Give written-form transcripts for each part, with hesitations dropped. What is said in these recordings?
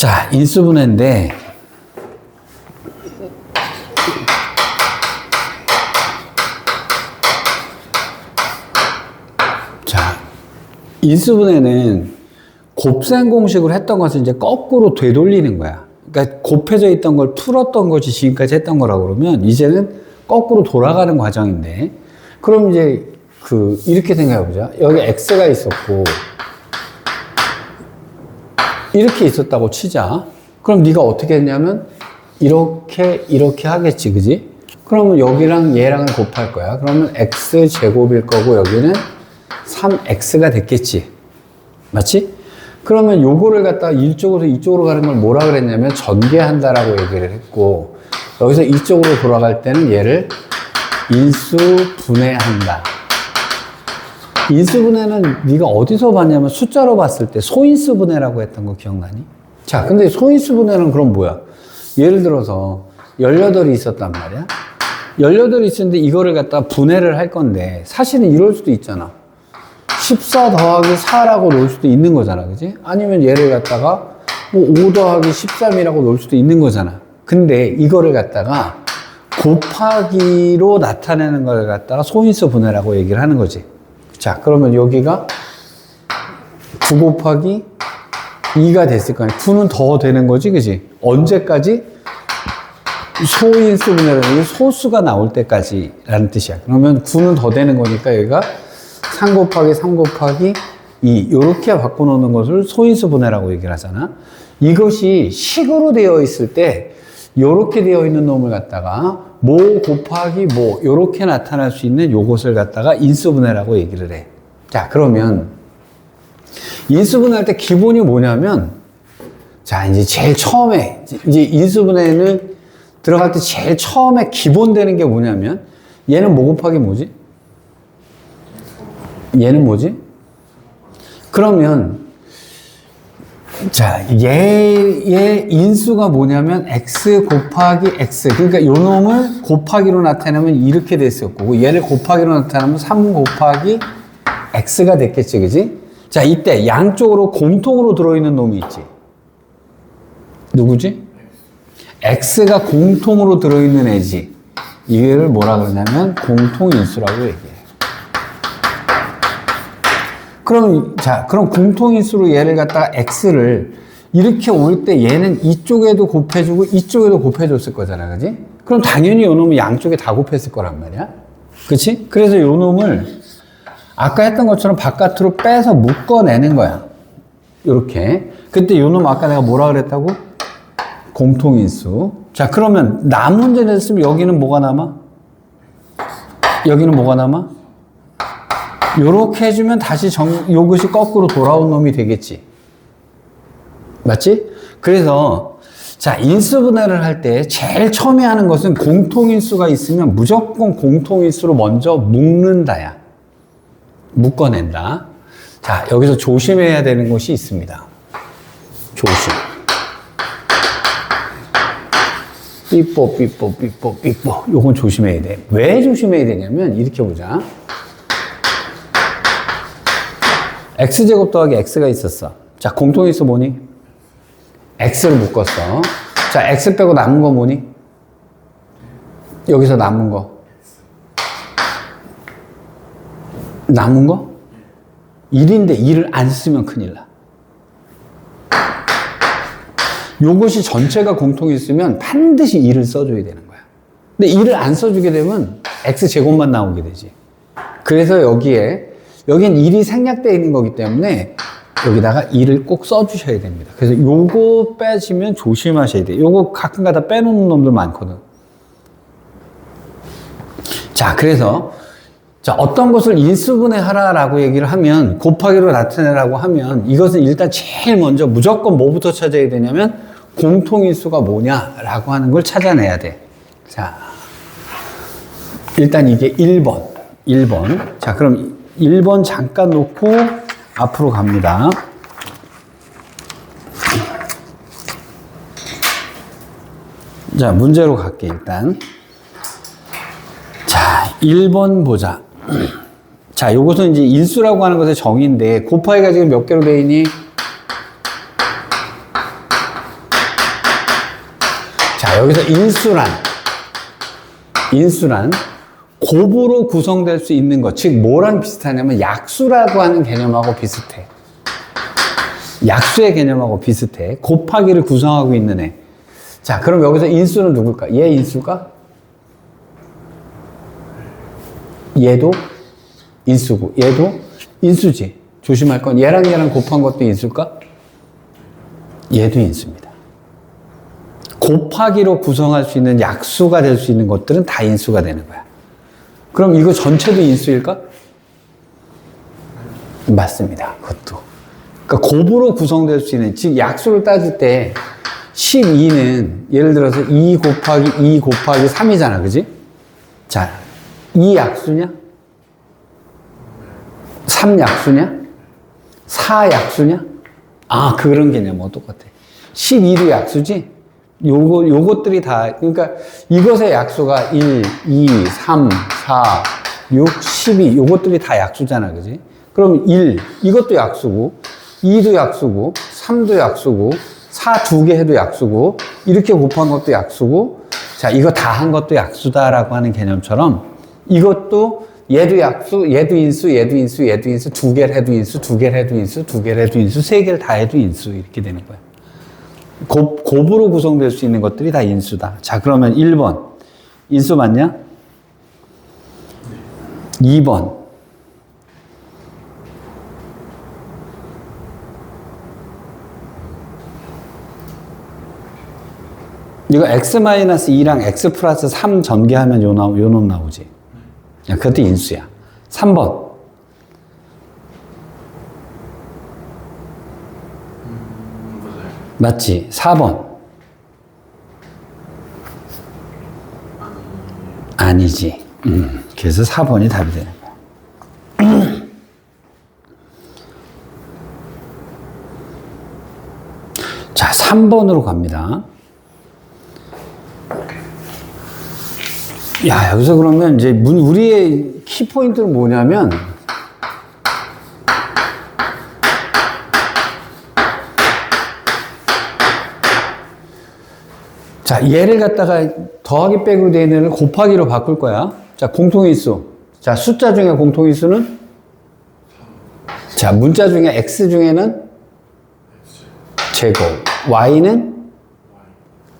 자, 인수분해인데, 자, 인수분해는 곱셈 공식으로 했던 것을 이제 거꾸로 되돌리는 거야. 그러니까 곱해져 있던 걸 풀었던 것이 지금까지 했던 거라고 그러면 이제는 거꾸로 돌아가는 과정인데, 그럼 이제 이렇게 생각해 보자. 여기 x가 있었고, 이렇게 있었다고 치자. 그럼 네가 어떻게 했냐면, 이렇게 하겠지, 그지? 그러면 여기랑 얘랑을 곱할 거야. 그러면 x 제곱일 거고, 여기는 3x가 됐겠지. 맞지? 그러면 요거를 갖다가 이쪽으로 이쪽으로 가는 걸 뭐라 그랬냐면 전개한다라고 얘기를 했고, 여기서 이쪽으로 돌아갈 때는 얘를 인수분해한다. 인수분해는 네가 어디서 봤냐면 숫자로 봤을 때 소인수분해라고 했던 거 기억나니? 자, 근데 소인수분해는 그럼 뭐야? 예를 들어서 18이 있었단 말이야. 18이 있었는데 이거를 갖다가 분해를 할 건데 사실은 이럴 수도 있잖아. 14 더하기 4라고 놓을 수도 있는 거잖아, 그지? 아니면 얘를 갖다가 뭐 5 더하기 13이라고 놓을 수도 있는 거잖아. 근데 이거를 갖다가 곱하기로 나타내는 걸 갖다가 소인수 분해라고 얘기를 하는 거지. 자, 그러면 여기가 9 곱하기 2가 됐을 거 아니야. 9는 더 되는 거지, 그지? 언제까지? 소인수 분해라는 소수가 나올 때까지라는 뜻이야. 그러면 9는 더 되는 거니까 여기가 3 곱하기 3 곱하기 2 이렇게 바꿔놓는 것을 소인수 분해라고 얘기를 하잖아. 이것이 식으로 되어 있을 때 이렇게 되어 있는 놈을 갖다가 모 곱하기 모 이렇게 나타날 수 있는 요것을 갖다가 인수분해라고 얘기를 해. 자, 그러면 인수분해할 때 기본이 뭐냐면, 자, 이제 제일 처음에 이제 인수분해는 들어갈 때 제일 처음에 기본 되는 게 뭐냐면, 얘는 모 곱하기 뭐지? 얘는 뭐지? 그러면 자, 얘의 인수가 뭐냐면 x 곱하기 x. 그러니까 요 놈을 곱하기로 나타내면 이렇게 됐을 거고, 얘를 곱하기로 나타내면 3 곱하기 x가 됐겠지, 그지? 자, 이때 양쪽으로 공통으로 들어있는 놈이 있지. 누구지? x가 공통으로 들어있는 애지. 이거를 뭐라 그러냐면 공통인수라고 얘기해. 그럼 공통인수로 얘를 갖다가 x를 이렇게 올 때 얘는 이쪽에도 곱해주고 이쪽에도 곱해줬을 거잖아, 그지? 그럼 당연히 요 놈은 양쪽에 다 곱했을 거란 말이야. 그치? 그래서 요 놈을 아까 했던 것처럼 바깥으로 빼서 묶어내는 거야. 요렇게. 그때 요 놈 아까 내가 뭐라 그랬다고? 공통인수. 자, 그러면 남은 문제 냈으면 여기는 뭐가 남아? 여기는 뭐가 남아? 요렇게 해주면 다시 요것이 거꾸로 돌아온 놈이 되겠지. 맞지? 그래서, 자, 인수분해를 할 때 제일 처음에 하는 것은 공통인수가 있으면 무조건 공통인수로 먼저 묶는다야. 묶어낸다. 자, 여기서 조심해야 되는 것이 있습니다. 조심. 삐뽀. 요건 조심해야 돼. 왜 조심해야 되냐면, 이렇게 보자. x제곱 더하기 x가 있었어. 자, 공통인수 뭐니? x를 묶었어. 자, x 빼고 남은 거 뭐니? 여기서 남은 거. 남은 거? 1인데 1을 안 쓰면 큰일 나. 요것이 전체가 공통인수면 반드시 1을 써줘야 되는 거야. 근데 1을 안 써주게 되면 x제곱만 나오게 되지. 그래서 여긴 1이 생략되어 있는 거기 때문에 여기다가 1을 꼭 써주셔야 됩니다. 그래서 요거 빼시면 조심하셔야 돼요. 요거 가끔가다 빼놓는 놈들 많거든. 자, 그래서 자, 어떤 것을 인수분해하라라고 얘기를 하면, 곱하기로 나타내라고 하면, 이것은 일단 제일 먼저 무조건 뭐부터 찾아야 되냐면 공통인수가 뭐냐라고 하는 걸 찾아내야 돼. 자, 일단 이게 1번. 자, 그럼 1번 잠깐 놓고 앞으로 갑니다. 자, 문제로 갈게, 일단. 자, 1번 보자. 자, 요것은 이제 일수라고 하는 것의 정의인데, 곱하기가 지금 몇 개로 되어 있니? 여기서 인수란 곱으로 구성될 수 있는 것, 즉 뭐랑 비슷하냐면 약수라고 하는 개념하고 비슷해. 약수의 개념하고 비슷해. 곱하기를 구성하고 있는 애. 자, 그럼 여기서 인수는 누굴까? 얘 인수가? 얘도 인수고, 얘도 인수지. 조심할 건 얘랑 얘랑 곱한 것도 인수일까? 얘도 인수입니다. 곱하기로 구성할 수 있는 약수가 될 수 있는 것들은 다 인수가 되는 거야. 그럼 이거 전체도 인수일까? 맞습니다. 그것도. 그러니까 곱으로 구성될 수 있는, 즉 약수를 따질 때 12는 예를 들어서 2 곱하기 2 곱하기 3이잖아. 그지? 자, 2 약수냐? 3 약수냐? 4 약수냐? 아, 그런 개념하고 똑같아. 12도 약수지? 요것들이 다, 그러니까 이것의 약수가 1, 2, 3, 4, 6, 12, 요것들이 다 약수잖아. 그지? 그럼 1, 이것도 약수고, 2도 약수고, 3도 약수고, 4 2개 해도 약수고, 이렇게 곱한 것도 약수고, 자, 이거 다 한 것도 약수다라고 하는 개념처럼, 이것도 얘도 약수, 얘도 인수, 얘도 인수, 얘도 인수, 2개를 해도 인수, 2개를 해도 인수, 2개를 해도 인수, 3개를 다 해도 인수, 이렇게 되는 거야. 곱으로 구성될 수 있는 것들이 다 인수다. 자, 그러면 1번. 인수 맞냐? 2번. 이거 x-2랑 x 플러스 3 전개하면 요 놈 나오지. 야, 그것도 인수야. 3번. 맞지? 4번. 아니지. 그래서 4번이 답이 되는 거야. 자, 3번으로 갑니다. 야, 여기서 그러면 이제 우리의 키포인트는 뭐냐면, 자, 얘를 갖다가 더하기 빼기로 되어 있는 애를 곱하기로 바꿀 거야. 자, 공통인수. 자, 숫자 중에 공통인수는? 자, 문자 중에 x 중에는? 제곱. y는?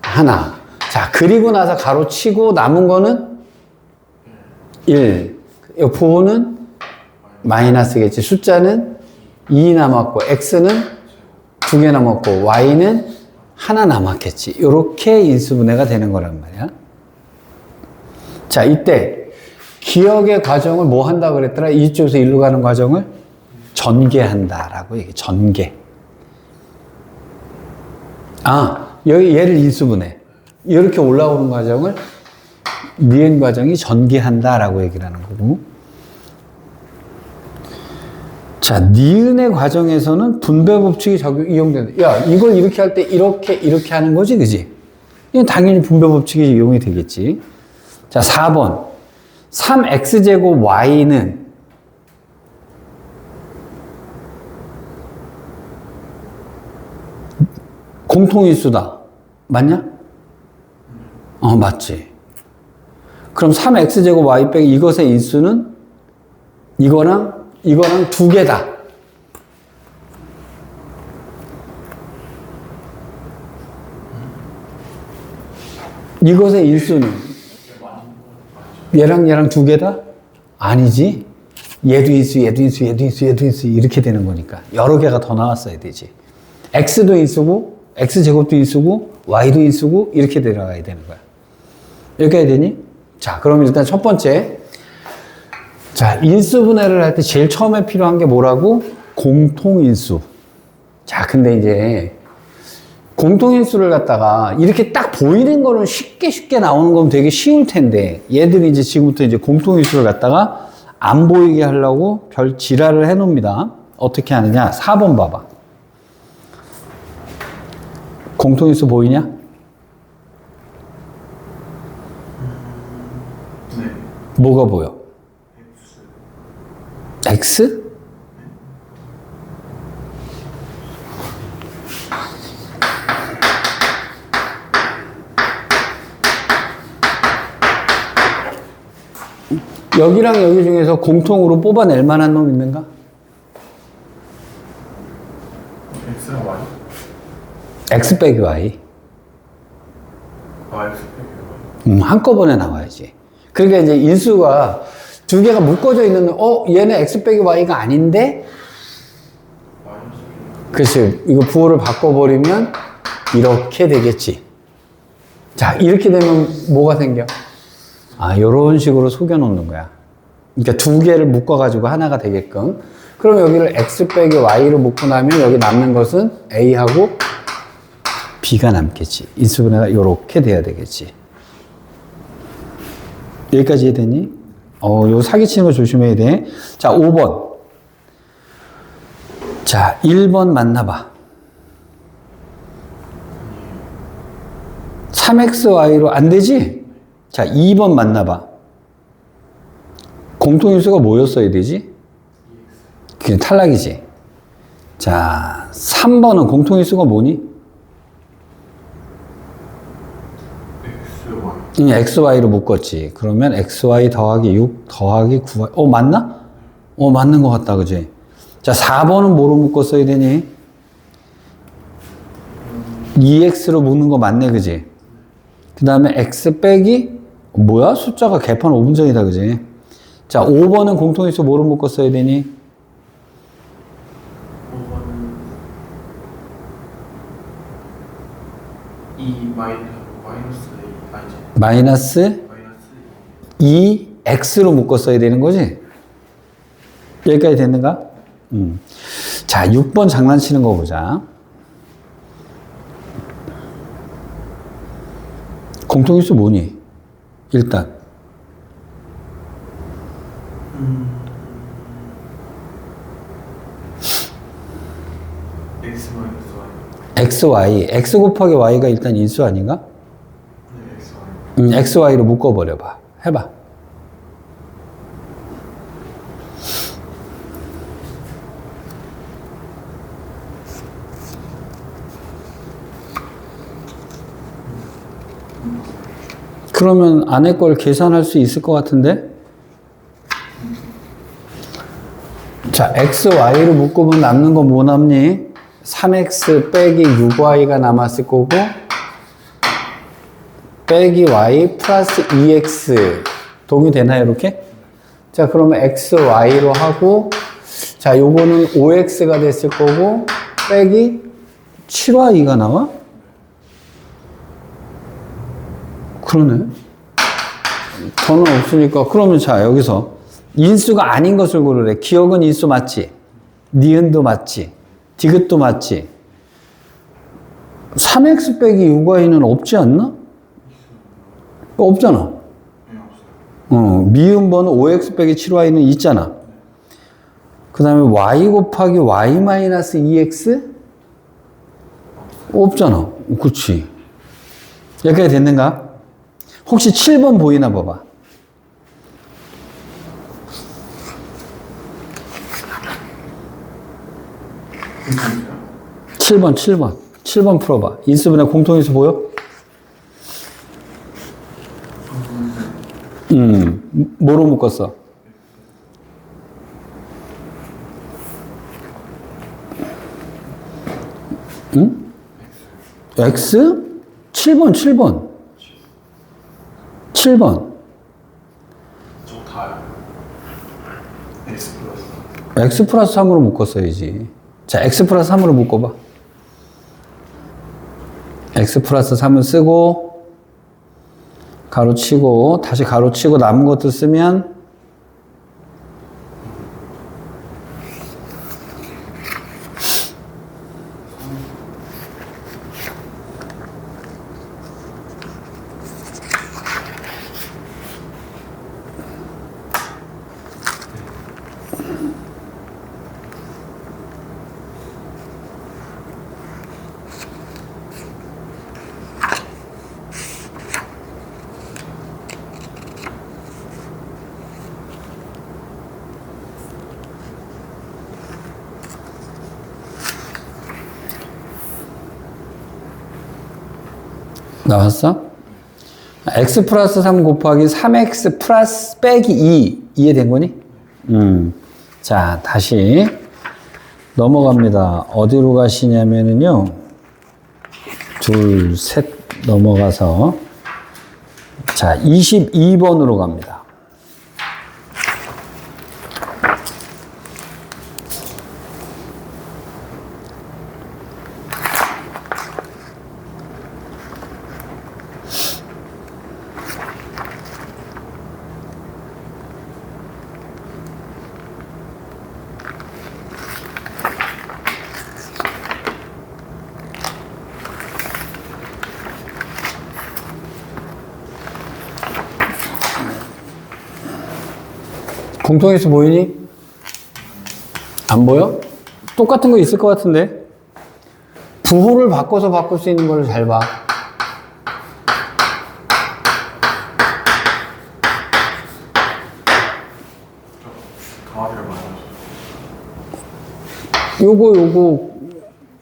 하나. 자, 그리고 나서 가로 치고 남은 거는? 1. 이 부호는? 마이너스겠지. 숫자는? 2 남았고, x는? 2개 남았고, y는? 하나 남았겠지. 이렇게 인수분해가 되는 거란 말이야. 자, 이때 기억의 과정을 뭐 한다 그랬더라? 이쪽에서 일로 가는 과정을 전개한다라고 얘기해. 전개. 아, 여기 얘를 인수분해. 이렇게 올라오는 과정을 니은 과정이 전개한다라고 얘기를 하는 거고. 자, 니은의 과정에서는 분배 법칙이 이용된다. 야, 이걸 이렇게 할 때 이렇게 하는 거지, 그지? 이건 당연히 분배 법칙이 이용이 되겠지. 자, 4번. 3x제곱 y는 공통인수다. 맞냐? 맞지. 그럼 3x제곱 y 빼기 이것의 인수는 이거랑 2개다. 이것의 인수는 얘랑 2개다? 아니지. 얘도 인수, 얘도 인수, 얘도 인수, 얘도 인수 이렇게 되는 거니까 여러 개가 더 나왔어야 되지. x도 인수고 x제곱도 인수고 y도 인수고 이렇게 들어가야 되는 거야. 이렇게 해야 되니? 자, 그럼 일단 첫 번째, 자, 인수분해를 할 때 제일 처음에 필요한 게 뭐라고? 공통인수. 자, 근데 이제 공통인수를 갖다가 이렇게 딱 보이는 거는 쉽게 나오는 건 되게 쉬울 텐데, 얘들이 이제 지금부터 이제 공통인수를 갖다가 안 보이게 하려고 별 지랄을 해 놓습니다. 어떻게 하느냐? 4번 봐봐. 공통인수 보이냐? 네. 뭐가 보여? X? 여기랑 여기 중에서 공통으로 뽑아낼 만한 놈 있는가? X랑 Y? X 빼기 Y. X 빼기 Y. 한꺼번에 나와야지. 그러니까 이제 인수가 두 개가 묶어져 있는, 얘는 X 빼기 Y가 아닌데? 그치. 이거 부호를 바꿔버리면 이렇게 되겠지. 자, 이렇게 되면 뭐가 생겨? 요런 식으로 속여놓는 거야. 그러니까 두 개를 묶어가지고 하나가 되게끔. 그럼 여기를 X 빼기 Y로 묶고 나면 여기 남는 것은 A하고 B가 남겠지. 인수분해가 이렇게 돼야 되겠지. 여기까지 이해되니? 요 사기치는 거 조심해야 돼. 자, 5번. 자, 1번 만나봐. 3XY로 안 되지? 자, 2번 만나봐. 공통인수가 뭐였어야 되지? 그게 탈락이지. 자, 3번은 공통인수가 뭐니? XY로 묶었지. 그러면 XY 더하기 6 더하기 9Y. 맞나? 맞는 것 같다. 그지? 자, 4번은 뭐로 묶었어야 되니? 2X로 묶는 거 맞네. 그지? 그 다음에 X 빼기, 뭐야? 숫자가 개판 5분 전이다. 그지? 자, 5번은 공통인수 뭐로 묶었어야 되니? 5번은 2 마이너스 2X로 묶었어야 되는 거지? 여기까지 됐는가? 자, 6번 장난치는 거 보자. 공통인수 뭐니? 일단. XY. X 곱하기 Y가 일단 인수 아닌가? XY로 묶어버려봐. 해봐. 그러면 안에 걸 계산할 수 있을 것 같은데? 자, XY로 묶으면 남는 건 뭐 남니? 3X 빼기 6Y가 남았을 거고, 빼기 Y 플러스 2X. 동의되나요, 이렇게? 자, 그러면 XY로 하고, 자, 요거는 5X가 됐을 거고, 빼기 7Y가 나와? 그러네. 더는 없으니까. 그러면 자, 여기서 인수가 아닌 것을 고르래. 기억은 인수 맞지? 니은도 맞지? 디귿도 맞지? 3x 빼기 6y는 없지 않나? 없잖아. 미음 번은 5x 빼기 7y는 있잖아. 그 다음에 y 곱하기 y 마이너스 2x? 없잖아. 그렇지. 여기까지 됐는가? 혹시 7번 보이나 봐봐. 7번 풀어봐. 인수분해 공통인수 보여? 뭐로 묶었어? X? 7번. 저 다요. X 플러스. X 플러스 3으로 묶었어야지. 자, X 플러스 3으로 묶어봐. X 플러스 3을 쓰고, 가로치고, 다시 가로치고 남은 것도 쓰면, 나왔어? x 플러스 3 곱하기 3x 플러스 빼기 2 이해된 거니? 자, 다시 넘어갑니다. 어디로 가시냐면은요. 둘, 셋 넘어가서 자, 22번으로 갑니다. 공통인수 보이니? 안 보여? 똑같은 거 있을 것 같은데? 부호를 바꿔서 바꿀 수 있는 걸 잘 봐. 강화비를 많이 요거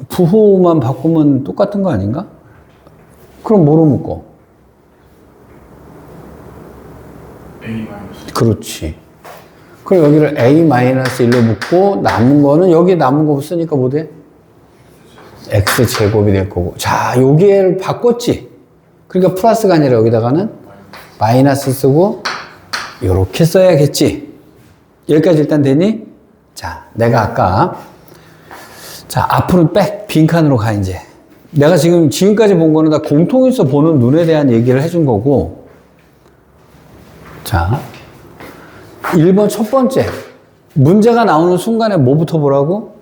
부호만 바꾸면 똑같은 거 아닌가? 그럼 뭐로 묶어? A-. 그렇지. 그럼 여기를 A-1로 묶고 남은 거는 여기 남은 거 쓰니까 뭐 돼? X제곱이 될 거고. 자, 여기를 바꿨지? 그러니까 플러스가 아니라 여기다가는 마이너스 쓰고 이렇게 써야겠지? 여기까지 일단 되니? 자, 내가 아까 자, 앞으로 빈칸으로 가 이제. 내가 지금까지 본 거는 다 공통인수 보는 눈에 대한 얘기를 해준 거고. 자, 1번 첫 번째. 문제가 나오는 순간에 뭐부터 보라고?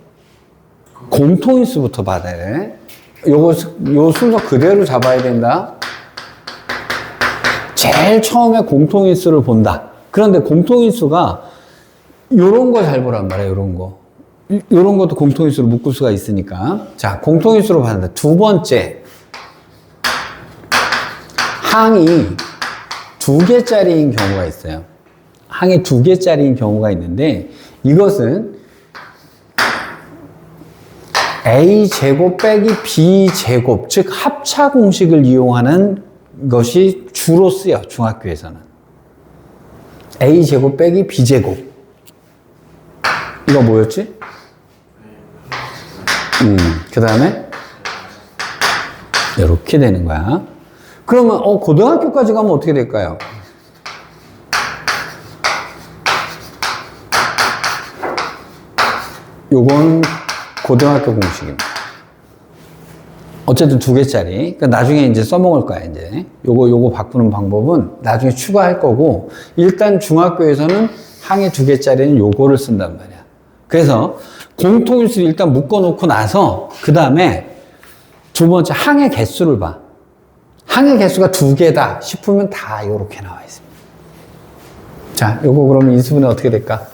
공통인수부터 받아야 돼. 요 순서 그대로 잡아야 된다. 제일 처음에 공통인수를 본다. 그런데 공통인수가 요런 거 잘 보란 말이야, 요런 거. 요런 것도 공통인수로 묶을 수가 있으니까. 자, 공통인수로 받는다. 두 번째. 항이 2개짜리인 경우가 있어요. 항이 2개짜리인 경우가 있는데, 이것은 A제곱 빼기 B제곱, 즉 합차 공식을 이용하는 것이 주로 쓰여, 중학교에서는. A제곱 빼기 B제곱. 이거 뭐였지? 그 다음에 이렇게 되는 거야. 그러면 고등학교까지 가면 어떻게 될까요? 요건 고등학교 공식입니다. 어쨌든 2개짜리. 그러니까 나중에 이제 써먹을 거야, 이제. 요거 바꾸는 방법은 나중에 추가할 거고, 일단 중학교에서는 항이 2개짜리는 요거를 쓴단 말이야. 그래서 공통인수를 일단 묶어놓고 나서, 그 다음에 두 번째 항의 개수를 봐. 항의 개수가 2개다 싶으면 다 요렇게 나와 있습니다. 자, 요거 그러면 인수분해 어떻게 될까?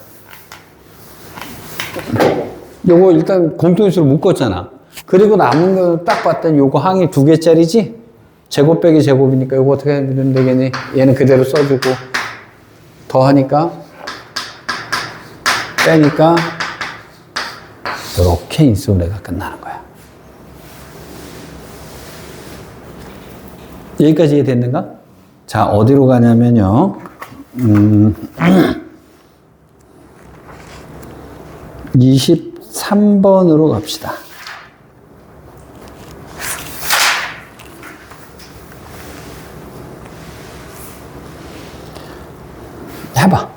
요거 일단 공통인수로 묶었잖아. 그리고 남은 거 딱 봤더니 요거 항이 2개짜리지? 제곱 빼기 제곱이니까 요거 어떻게 하면 되겠니? 얘는 그대로 써주고, 더하니까, 빼니까, 요렇게 인수분해가 끝나는 거야. 여기까지 이해됐는가? 자, 어디로 가냐면요. 23번으로 갑시다. 해봐.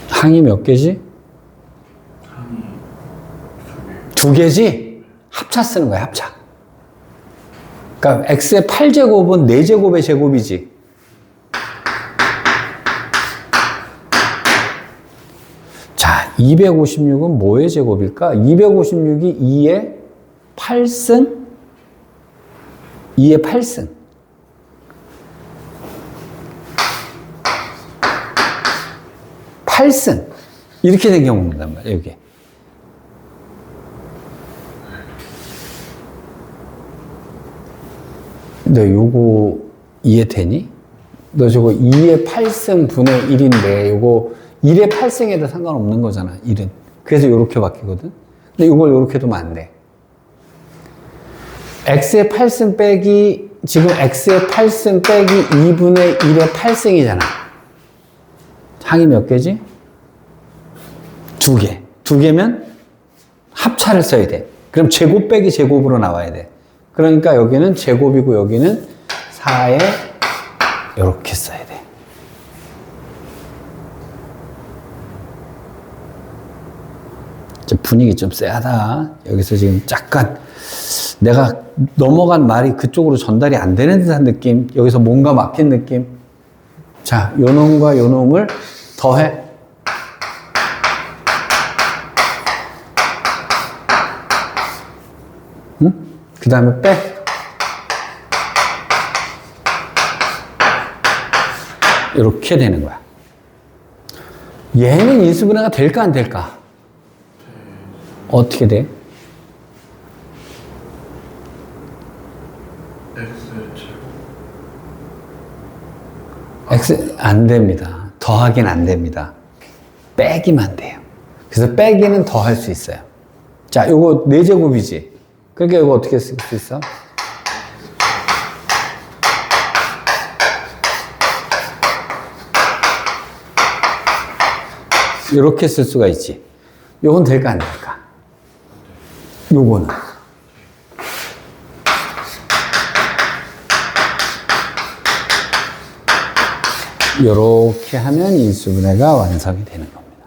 항이 몇 개지? 항이 2개지? 합차 쓰는 거야, 합차. 그러니까 x의 8제곱은 4제곱의 제곱이지. 자, 256은 뭐의 제곱일까? 256이 2의 8승? 2의 8승. 팔승 이렇게 된 경우입니다, 여기. 네, 요거 이해되니? 너 저거 2의 8승 분의 1인데 요거 1의 8승에도 상관없는 거잖아. 1은. 그래서 요렇게 바뀌거든. 근데 이걸 요렇게 두면 안 돼. x의 8승 빼기 지금 x의 8승 빼기 2분의 1의 8승이잖아. 항이 몇 개지? 2개. 2개면 합차를 써야 돼. 그럼 제곱 빼기 제곱으로 나와야 돼. 그러니까 여기는 제곱이고 여기는 4에 이렇게 써야 돼. 분위기 좀 쎄하다. 여기서 지금 약간 내가 넘어간 말이 그쪽으로 전달이 안 되는 듯한 느낌. 여기서 뭔가 막힌 느낌. 자, 요 놈과 요 놈을 더해. 응? 그 다음에 빼. 이렇게 되는 거야. 얘는 인수분해가 될까 안 될까? 어떻게 돼? X 안 됩니다. 더하기는 안 됩니다. 빼기만 돼요. 그래서 빼기는 더 할 수 있어요. 자, 요거 4제곱이지. 그러니까 이거 어떻게 쓸 수 있어? 이렇게 쓸 수가 있지. 요건 될까 안 될까? 요거는. 요렇게 하면 인수분해가 완성이 되는 겁니다.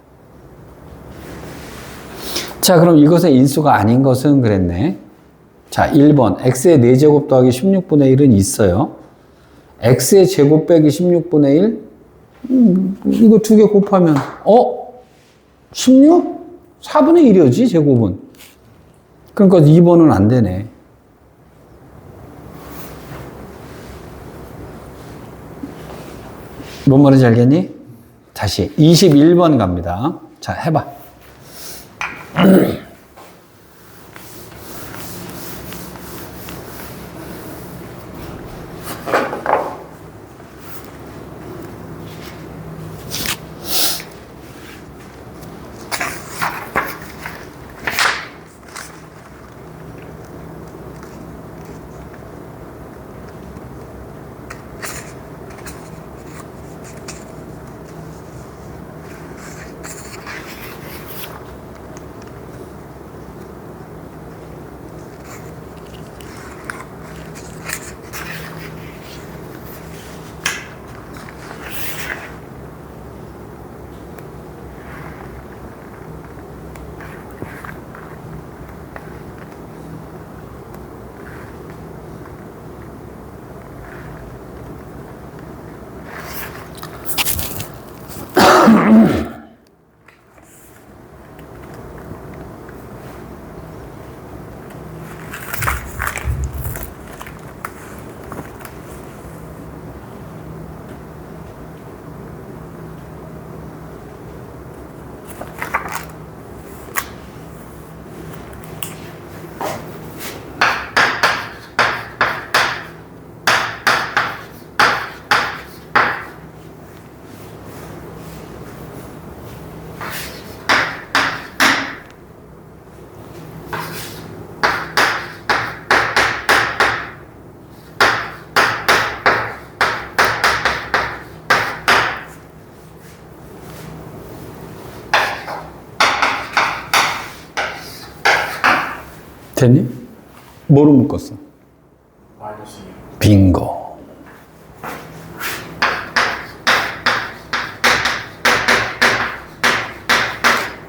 자, 그럼 이것의 인수가 아닌 것은 그랬네. 자, 1번. x의 4제곱 더하기 16분의 1은 있어요. x의 제곱 빼기 16분의 1? 이거 2개 곱하면 16? 4분의 1이었지, 제곱은. 그러니까 2번은 안 되네. 뭔 말인지 알겠니? 다시 21번 갑니다. 자, 해봐. 됐니? 뭐로 묶었어? 마이너스 2. 빙고.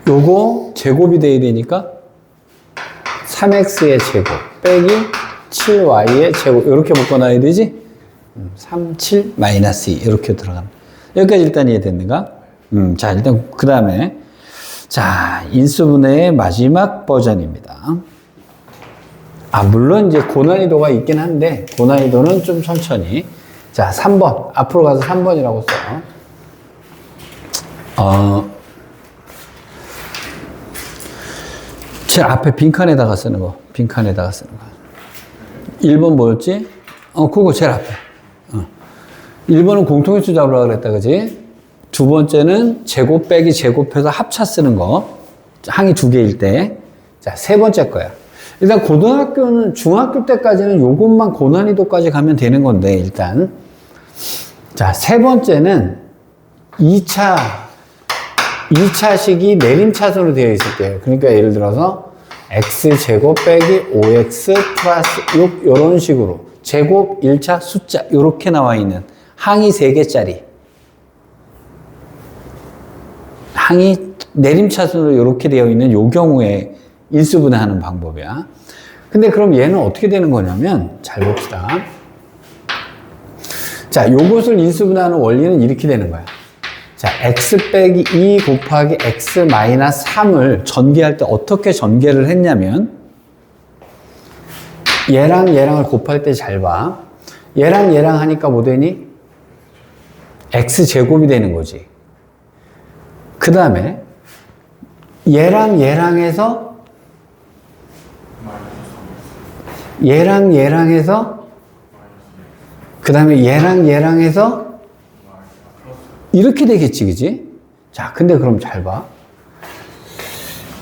요거 제곱이 돼야 되니까 3x의 제곱 빼기 7y의 제곱 이렇게 묶어놔야 되지? 3, 7, 마이너스 2 이렇게 들어가는. 여기까지 일단 이해됐는가? 자, 일단 그 다음에 자, 인수분해의 마지막 버전입니다. 물론 이제 고난이도가 있긴 한데 고난이도는 좀 천천히. 자, 3번 앞으로 가서 3번이라고 써. 제일 앞에 빈칸에다가 쓰는 거. 빈칸에다가 쓰는 거. 1번 뭐였지? 그거 제일 앞에. 1번은 공통인수 잡으라고 그랬다, 그지? 두 번째는 제곱 빼기 제곱해서 합차 쓰는 거. 항이 두 개일 때. 자, 세 번째 거야. 일단 고등학교는, 중학교 때까지는 요것만 고난이도까지 가면 되는 건데, 일단. 자, 세 번째는 2차식이 내림차순으로 되어 있을 때예요. 그러니까 예를 들어서 x제곱 빼기 5x 플러스 6 이런 식으로 제곱 1차 숫자 이렇게 나와 있는 항이 3개짜리 항이 내림차순으로 이렇게 되어 있는 요 경우에 인수분해하는 방법이야. 근데 그럼 얘는 어떻게 되는 거냐면 잘 봅시다. 자, 요것을 인수분해하는 원리는 이렇게 되는 거야. 자, x 빼기 2 곱하기 x 마이너스 3을 전개할 때 어떻게 전개를 했냐면 얘랑 얘랑을 곱할 때 잘 봐. 얘랑 얘랑 하니까 뭐 되니? x제곱이 되는 거지. 그 다음에 얘랑 얘랑 해서 얘랑 얘랑 해서 그 다음에 얘랑 얘랑 해서 이렇게 되겠지, 그지? 자, 근데 그럼 잘 봐.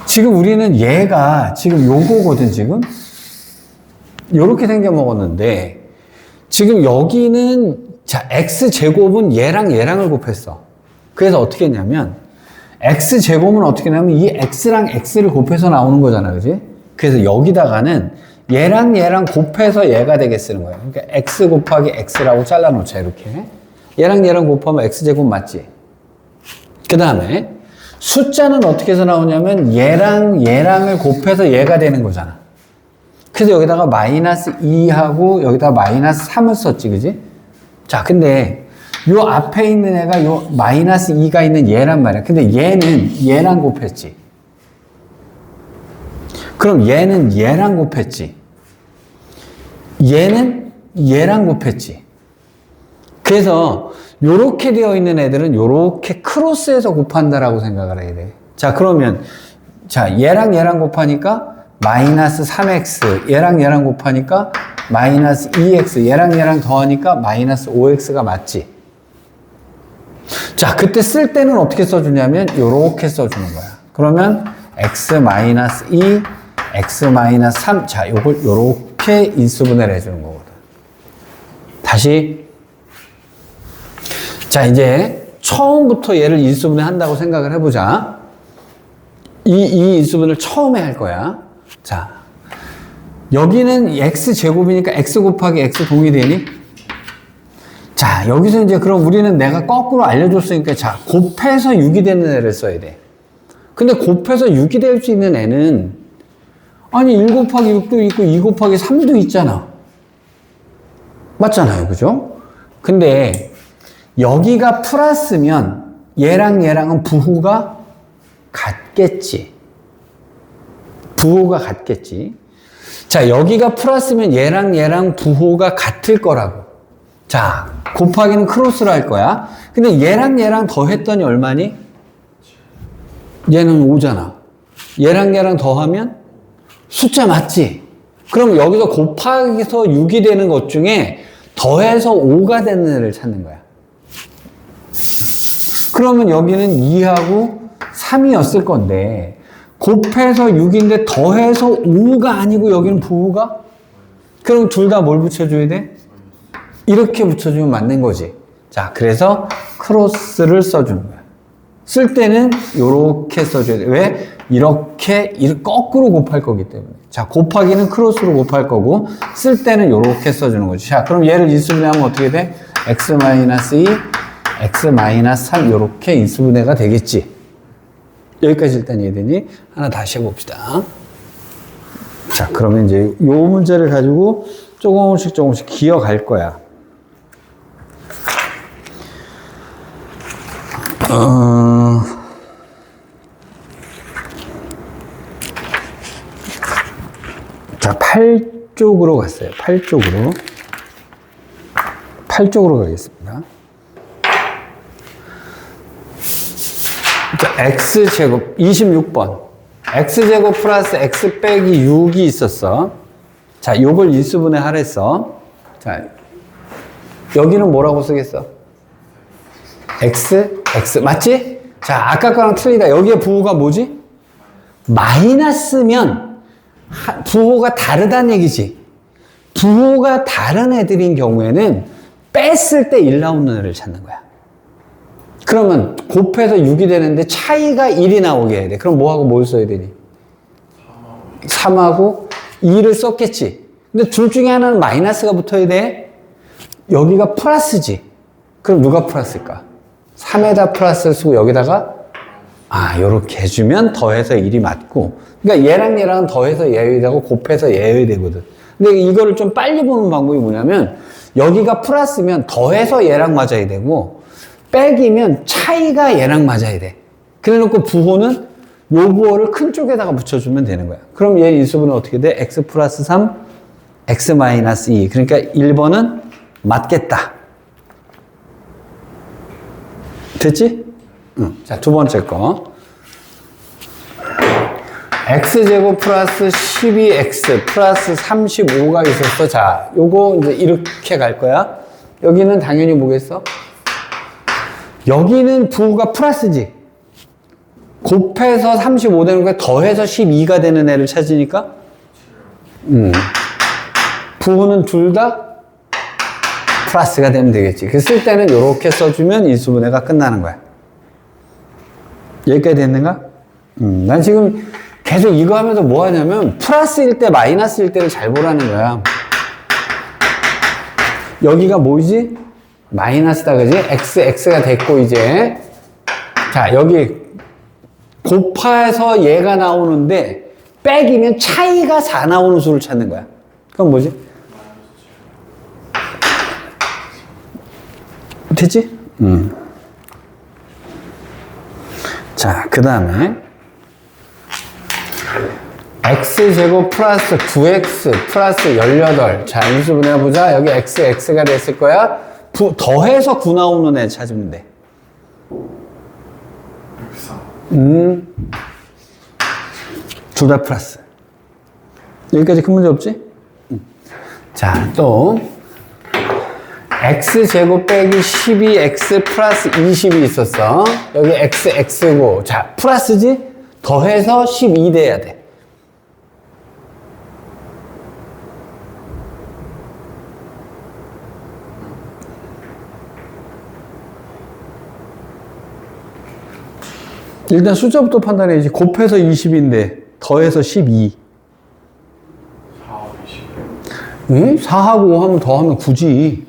지금 우리는 얘가 지금 요거거든, 지금. 요렇게 생겨 먹었는데, 지금 여기는, 자, x제곱은 얘랑 얘랑을 곱했어. 그래서 어떻게 했냐면, x제곱은 어떻게 하냐면, 이 x랑 x를 곱해서 나오는 거잖아, 그지? 그래서 여기다가는 얘랑 얘랑 곱해서 얘가 되게 쓰는 거야. 그러니까 x 곱하기 x라고 잘라놓자, 이렇게. 얘랑 얘랑 곱하면 x제곱 맞지? 그 다음에 숫자는 어떻게 해서 나오냐면 얘랑 얘랑을 곱해서 얘가 되는 거잖아. 그래서 여기다가 마이너스 2하고 여기다가 마이너스 3을 썼지, 그지? 자, 근데 요 앞에 있는 애가 요 마이너스 2가 있는 얘란 말이야. 근데 얘는 얘랑 곱했지. 그럼 얘는 얘랑 곱했지. 얘는 얘랑 곱했지. 그래서 요렇게 되어 있는 애들은 요렇게 크로스해서 곱한다라고 생각을 해야 돼. 자, 그러면 자, 얘랑 얘랑 곱하니까 마이너스 3x, 얘랑 얘랑 곱하니까 마이너스 2x, 얘랑 얘랑 더하니까 마이너스 5x가 맞지. 자, 그때 쓸 때는 어떻게 써주냐면 요렇게 써주는 거야. 그러면 x 마이너스 2, x 마이너스 3, 자, 요걸 요렇게 인수분해를 해주는 거거든. 다시 자, 이제 처음부터 얘를 인수분해 한다고 생각을 해보자. 이 인수분해를 처음에 할 거야. 자, 여기는 x제곱이니까 x 곱하기 x 동일되니? 자, 여기서 이제 그럼 우리는 내가 거꾸로 알려줬으니까 자, 곱해서 6이 되는 애를 써야 돼. 근데 곱해서 6이 될 수 있는 애는 아니 1 곱하기 6도 있고 2 곱하기 3도 있잖아. 맞잖아요. 그죠? 근데 여기가 플러스면 얘랑 얘랑은 부호가 같겠지. 부호가 같겠지. 자, 여기가 플러스면 얘랑 얘랑 부호가 같을 거라고. 자, 곱하기는 크로스로 할 거야. 근데 얘랑 얘랑 더했더니 얼마니? 얘는 5잖아. 얘랑 얘랑 더하면 숫자 맞지? 그럼 여기서 곱하기서 6이 되는 것 중에 더해서 5가 되는 애를 찾는 거야. 그러면 여기는 2하고 3이었을 건데 곱해서 6인데 더해서 5가 아니고 여기는 부호가? 그럼 둘 다 뭘 붙여줘야 돼? 이렇게 붙여주면 맞는 거지. 자, 그래서 크로스를 써주는 거야. 쓸 때는 이렇게 써줘야 돼. 왜? 이렇게 거꾸로 곱할 거기 때문에. 자, 곱하기는 크로스로 곱할 거고 쓸 때는 이렇게 써주는 거지. 자, 그럼 얘를 인수분해하면 어떻게 돼? x-2, x-3 이렇게 인수분해가 되겠지. 여기까지 일단 이해되니? 하나 다시 해봅시다. 자, 그러면 이제 요 문제를 가지고 조금씩 기어갈 거야. 자, 8쪽으로 갔어요. 8쪽으로 가겠습니다. 자, x제곱 26번. x제곱 플러스 x 빼기 6이 있었어. 자, 요걸 인수분해 하랬어. 자, 여기는 뭐라고 쓰겠어? X 맞지? 자, 아까 거랑 틀리다. 여기에 부호가 뭐지? 마이너스면 부호가 다르다는 얘기지. 부호가 다른 애들인 경우에는 뺐을 때 1 나오는 애를 찾는 거야. 그러면 곱해서 6이 되는데 차이가 1이 나오게 해야 돼. 그럼 뭐하고 뭘 써야 되니? 3하고 2를 썼겠지. 근데 둘 중에 하나는 마이너스가 붙어야 돼. 여기가 플러스지. 그럼 누가 플러스일까? 3에다 플러스를 쓰고 여기다가 요렇게 해주면 더해서 1이 맞고, 그러니까 얘랑은 더해서 얘여야 되고 곱해서 얘여야 되거든. 근데 이거를 좀 빨리 보는 방법이 뭐냐면, 여기가 플러스면 더해서 얘랑 맞아야 되고 빼기면 차이가 얘랑 맞아야 돼. 그래 놓고 부호는 요 부호를 큰 쪽에다가 붙여주면 되는 거야. 그럼 얘 인수분해 어떻게 돼? x 플러스 3, x 마이너스 2. 그러니까 1번은 맞겠다. 됐지? 응. 자, 두 번째 거. x제곱 플러스 12x 플러스 35가 있었어. 자, 요거 이제 이렇게 갈 거야. 여기는 당연히 뭐겠어? 여기는 부호가 플러스지. 곱해서 35 되는 거야. 더해서 12가 되는 애를 찾으니까 부호는 둘 다 플러스가 되면 되겠지. 그 쓸 때는 이렇게 써주면 인수분해가 끝나는 거야. 여기까지 됐는가? 난 지금 계속 이거 하면서 뭐 하냐면 플러스일 때 마이너스일 때를 잘 보라는 거야. 여기가 뭐지? 마이너스다, 그지? x가 됐고, 이제. 자, 여기 곱해서 얘가 나오는데 빼기면 차이가 4 나오는 수를 찾는 거야. 그건 뭐지? 됐지? 자, 그 다음에 x제곱 플러스 9x 플러스 18. 자, 인수분해 해보자. 여기 x가 됐을 거야. 더해서 9 나오는 애 찾으면 돼. 둘 다 플러스. 여기까지 큰 문제 없지? 자, 또 x제곱 빼기 12x 플러스 20이 있었어. 여기 x고, 자, 플러스지? 더해서 12 돼야 돼. 일단 숫자부터 판단해야지. 곱해서 20인데 더해서 12. 4하고 20. 응? 4하고 5 하면 더하면 9지.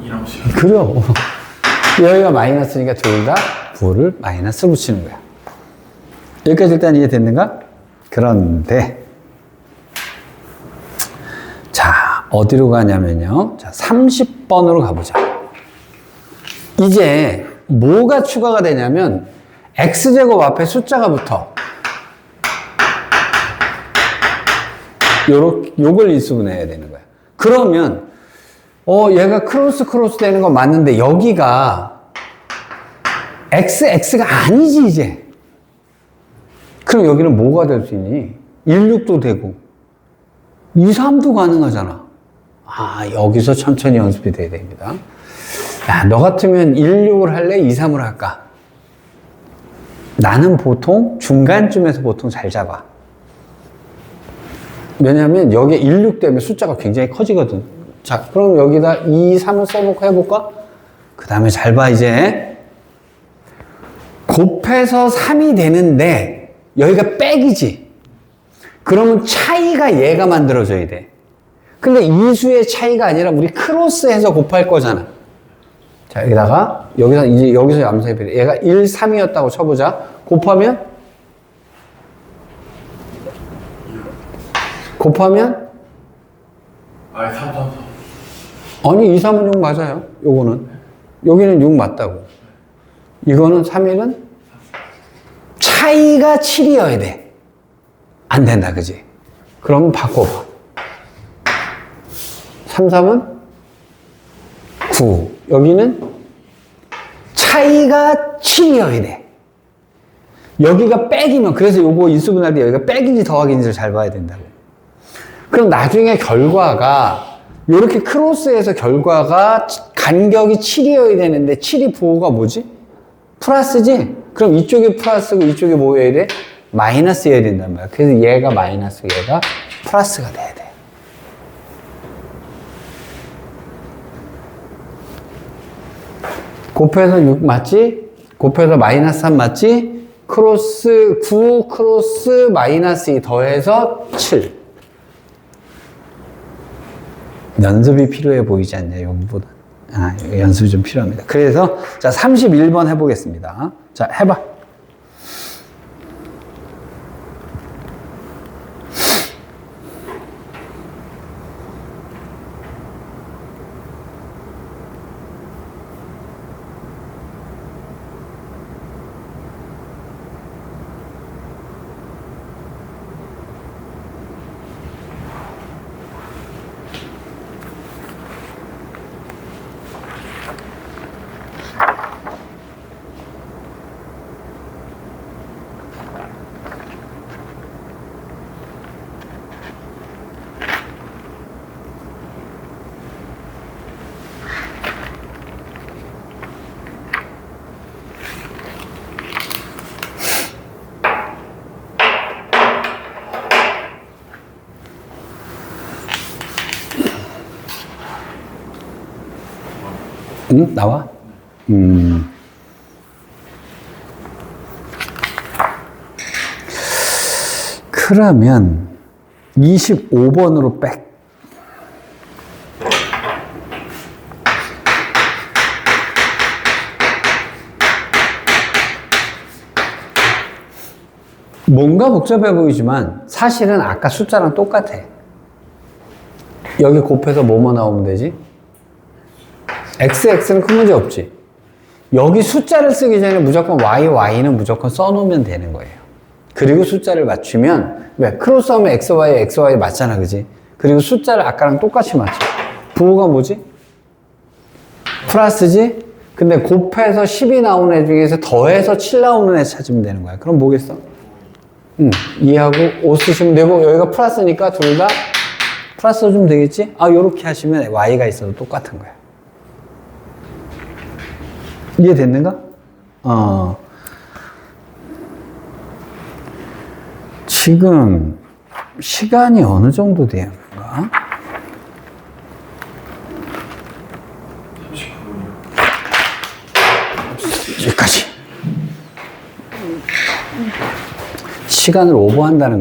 이랑 10. 그래요. 여기가 마이너스니까 둘 다 부호를 마이너스 붙이는 거야. 여기까지 일단 이해됐는가? 그런데 자, 어디로 가냐면요. 자, 30번으로 가보자. 이제 뭐가 추가가 되냐면 x제곱 앞에 숫자가 붙어. 요걸 인수분해해야 되는 거야. 그러면 얘가 크로스 되는 건 맞는데 여기가 x가 아니지 이제. 그럼 여기는 뭐가 될 수 있니? 1, 6도 되고 2, 3도 가능하잖아. 여기서 천천히 연습이 돼야 됩니다. 야, 너 같으면 1, 6을 할래? 2, 3을 할까? 나는 보통 중간쯤에서 보통 잘 잡아. 왜냐면 여기에 1, 6 때문에 숫자가 굉장히 커지거든. 자, 그럼 여기다 2, 3을 써놓고 해볼까? 그 다음에 잘 봐, 이제. 곱해서 3이 되는데, 여기가 빼기지. 그러면 차이가 얘가 만들어져야 돼. 근데 이 수의 차이가 아니라 우리 크로스해서 곱할 거잖아. 자, 여기서 염색이 필요해. 얘가 1, 3이었다고 쳐보자. 곱하면? 아니, 2, 3은 6 맞아요. 요거는. 여기는 6 맞다고. 이거는 3일은 차이가 7이어야 돼. 안 된다, 그지? 그럼 바꿔봐. 3, 3은 9. 여기는 차이가 7이어야 돼. 여기가 빼기면, 그래서 요거 인수분할 때 여기가 빼기인지 더하기인지를 잘 봐야 된다고. 그럼 나중에 결과가 이렇게 크로스해서 결과가 간격이 7이어야 되는데 7이 부호가 뭐지? 플러스지? 그럼 이쪽이 플러스고 이쪽이 뭐여야 돼? 마이너스여야 된단 말이야. 그래서 얘가 마이너스, 얘가 플러스가 돼야 돼. 곱해서 6 맞지? 곱해서 마이너스 3 맞지? 크로스 9 크로스 마이너스 2 더해서 7. 연습이 필요해 보이지 않냐, 여기보다. 아, 연습이 좀 필요합니다. 그래서, 자, 31번 해보겠습니다. 자, 해봐. 응? 나와? 그러면 25번으로 백. 뭔가 복잡해 보이지만 사실은 아까 숫자랑 똑같아. 여기 곱해서 뭐뭐 나오면 되지? x는 큰 문제 없지. 여기 숫자를 쓰기 전에 무조건 y는 무조건 써놓으면 되는 거예요. 그리고 숫자를 맞추면, 왜? 크로스하면 xy 맞잖아, 그지? 그리고 숫자를 아까랑 똑같이 맞춰. 부호가 뭐지? 플러스지? 근데 곱해서 10이 나오는 애 중에서 더해서 7 나오는 애 찾으면 되는 거야. 그럼 뭐겠어? 이해하고 5 쓰시면 되고, 여기가 플러스니까 둘 다 플러스 좀 되겠지? 아, 요렇게 하시면 y가 있어도 똑같은 거야. 이해됐는가? 지금 시간이 어느 정도 되는가? 39분이요. 여기까지. 시간을 오버한다는